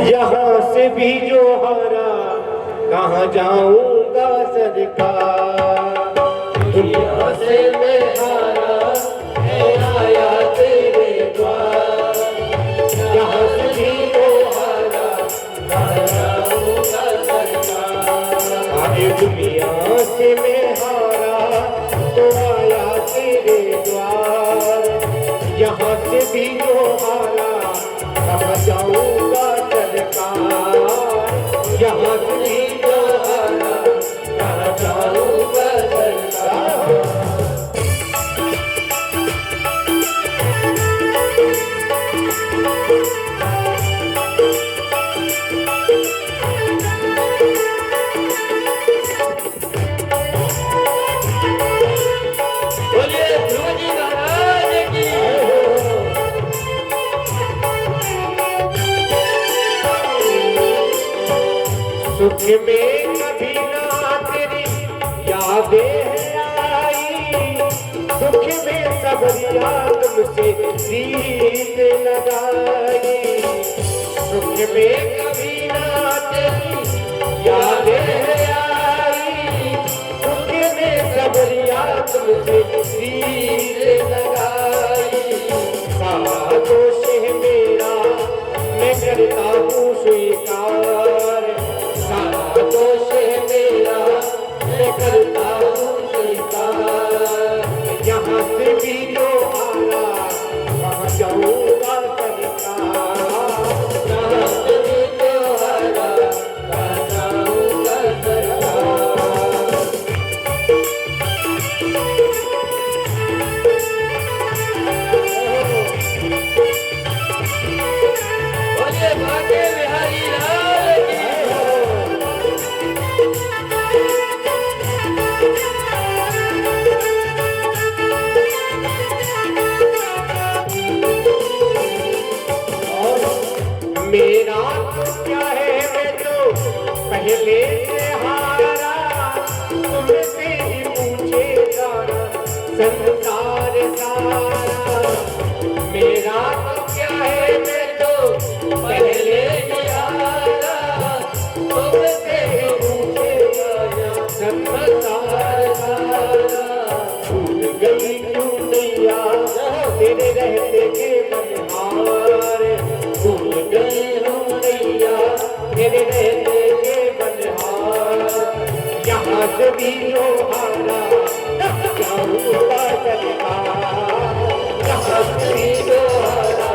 यहाँ से भी जो हारा कहाँ जाऊंगा सरकार। दुनिया से मैं हारा मैं आया तेरे द्वार। यहाँ से भी जो हारा कहाँ जाऊंगा सरकार। आए दुनिया से मैं हारा तो आया तेरे द्वार। यहाँ से भी जो हारा कहाँ जाऊंगा सरकार। यहाँ से भी जो हारा कहाँ जाऊंगा सरकार। बोलिए ध्रुव जी महाराज की। सुख में कभी ना तेरी यादें आई। दुख में सबरिया तुमसे प्रीत लगाई। सुख में कभी ना तेरी यादें आई। दुख में सबरिया तुमसे प्रीत लगाई। सारा दोष है मेरा मैं करता हूँ स्वीकार। सारा दोष है मेरा मैं करता हूँ स्वीकार। यहाँ से भी जो हारा वहाँ जाऊंगा सरकार। यहाँ से भी जो हारा वहाँ जाऊंगा सरकार। बोलिए भाग्य बिहारी लाल की। मेरा तो क्या है मैं तो पहले से हारा। तुमसे ही पूछेगा संसार सारा। मेरा तो क्या है मैं तो पहले से हारा। तुमसे ही पूछेगा संसार सारा। भूल गई क्यों नैया तेरे रहते के बनिहार। भूल गई हूँ नैया तेरे रहते के बनिहार। यहाँ से भी जो हारा जाऊंगा सरकार। यहाँ से भी जो हारा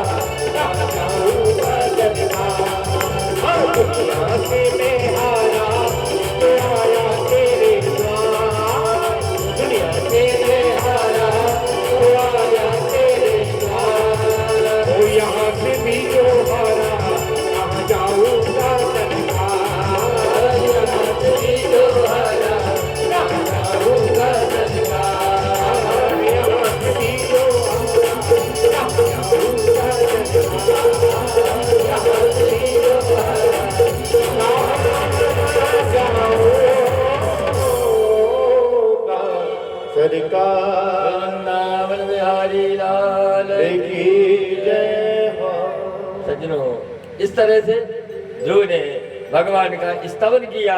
जाऊंगा सरकार। दुनिया से मैं हारा तो आया तेरे द्वार। दुनिया से मैं हारा तो आया तेरे द्वार। ओ यहाँ से भी जो हारा कहाँ जाऊंगा सरकार। यहाँ से भी जो हारा कहाँ जाऊंगा सरकार। यहाँ से भी जो हारा कहाँ जाऊंगा सरकार। यहाँ से भी जो हारा सरकार। वृंदावन बिहारी लाल की जय हो। सज्जनों, इस तरह से ध्रुव ने भगवान का स्तवन किया।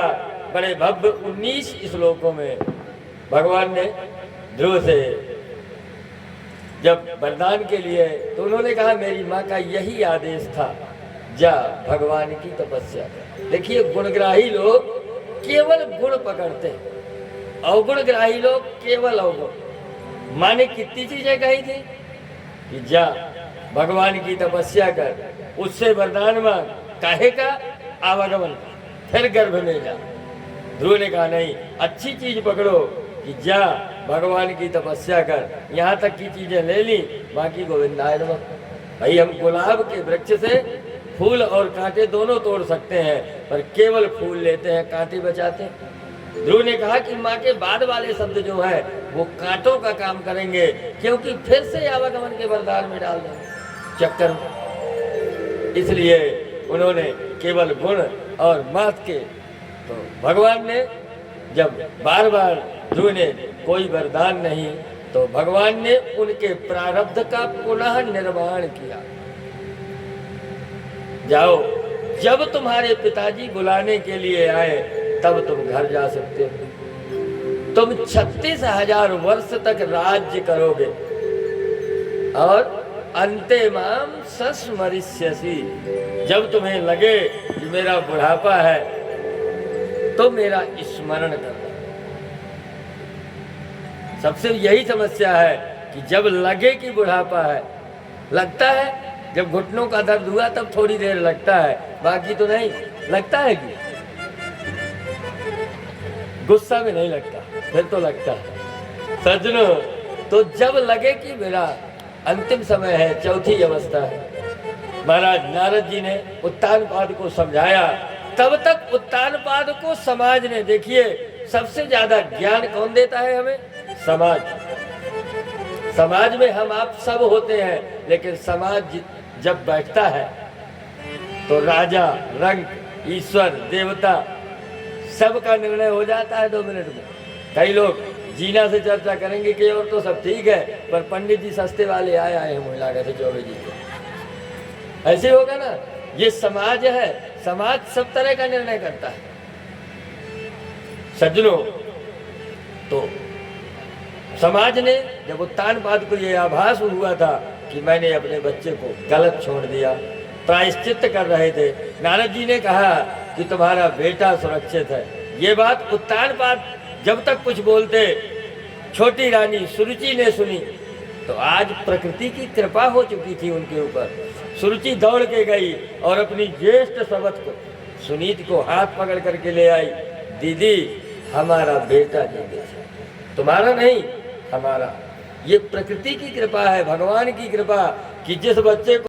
बड़े भव्य 19 श्लोकों में भगवान ने ध्रुव से जब वरदान के लिए तो उन्होंने कहा मेरी माँ का यही आदेश था, जा भगवान की तपस्या कर। देखिए, गुणग्राही लोग केवल गुण पकड़ते हैं, अवगुणग्राही लोग केवल अवगुण। माँ ने कितनी चीजें कही थी कि जा भगवान की तपस्या कर, उससे वरदान मांग, काहे का आवागमन, फिर गर्भ में जा। ध्रुव ने कहा नहीं, अच्छी चीज पकड़ो कि जा भगवान की तपस्या कर। यहाँ तक की चीजें ले ली, बाकी गोविंदाय नमः। भाई, हम गुलाब के वृक्ष से फूल और कांटे दोनों तोड़ सकते हैं, पर केवल फूल लेते हैं, कांटे बचाते हैं। ध्रुव ने कहा कि माँ के बाद वाले शब्द जो है वो कांटों का काम करेंगे, क्योंकि फिर से आवागमन के वरदान में डाल देंगे चक्कर में। इसलिए उन्होंने केवल गुण और मात के, तो भगवान ने जब बार बार ध्रुव ने कोई वरदान नहीं, तो भगवान ने उनके प्रारब्ध का पुनः निर्माण किया। जाओ जब तुम्हारे पिताजी बुलाने के लिए आए तब तुम घर जा सकते हो। तुम 36,000 वर्ष तक राज्य करोगे और अंते माम सस्मरिष्यसि। जब तुम्हें लगे कि मेरा बुढ़ापा है तो मेरा स्मरण करना। सबसे यही समस्या है कि जब लगे कि बुढ़ापा है, लगता है जब घुटनों का दर्द हुआ तब थोड़ी देर लगता है, बाकी तो नहीं लगता है। कि गुस्सा में नहीं लगता, फिर तो लगता है। सज्जनों, तो जब लगे कि मेरा अंतिम समय है, चौथी अवस्था है, महाराज नारद जी ने उत्तानपाद को समझाया। तब तक उत्तानपाद को समाज ने, देखिए सबसे ज्यादा ज्ञान कौन देता है हमें? समाज। समाज में हम आप सब होते हैं, लेकिन समाज जब बैठता है तो राजा, रंक, ईश्वर, देवता सबका निर्णय हो जाता है 2 मिनट में। कई लोग जीना से चर्चा करेंगे कि और तो सब ठीक है, पर पंडित जी सस्ते वाले आए हैं महिला कहते चौबे जी के। ऐसे होगा ना, ये समाज है, समाज सब तरह का निर्णय करता है। सज्जनों, तो समाज ने जब उत्तानपाद को ये आभास हुआ था कि मैंने अपने बच्चे को गलत छोड़ दिया, प्रायश्चित कर रहे थे, नारद जी ने कहा कि तुम्हारा बेटा सुरक्षित है। ये बात उत्तानपाद जब तक कुछ बोलते, छोटी रानी सुरुचि ने सुनी तो आज प्रकृति की कृपा हो चुकी थी उनके ऊपर। सुरुचि दौड़ के गई और अपनी ज्येष्ठ सवत को, सुनीत को हाथ पकड़ करके ले आई। दीदी, हमारा बेटा जीवित है, तुम्हारा नहीं, हमारा। ये प्रकृति की कृपा है, भगवान की कृपा कि जिस बच्चे को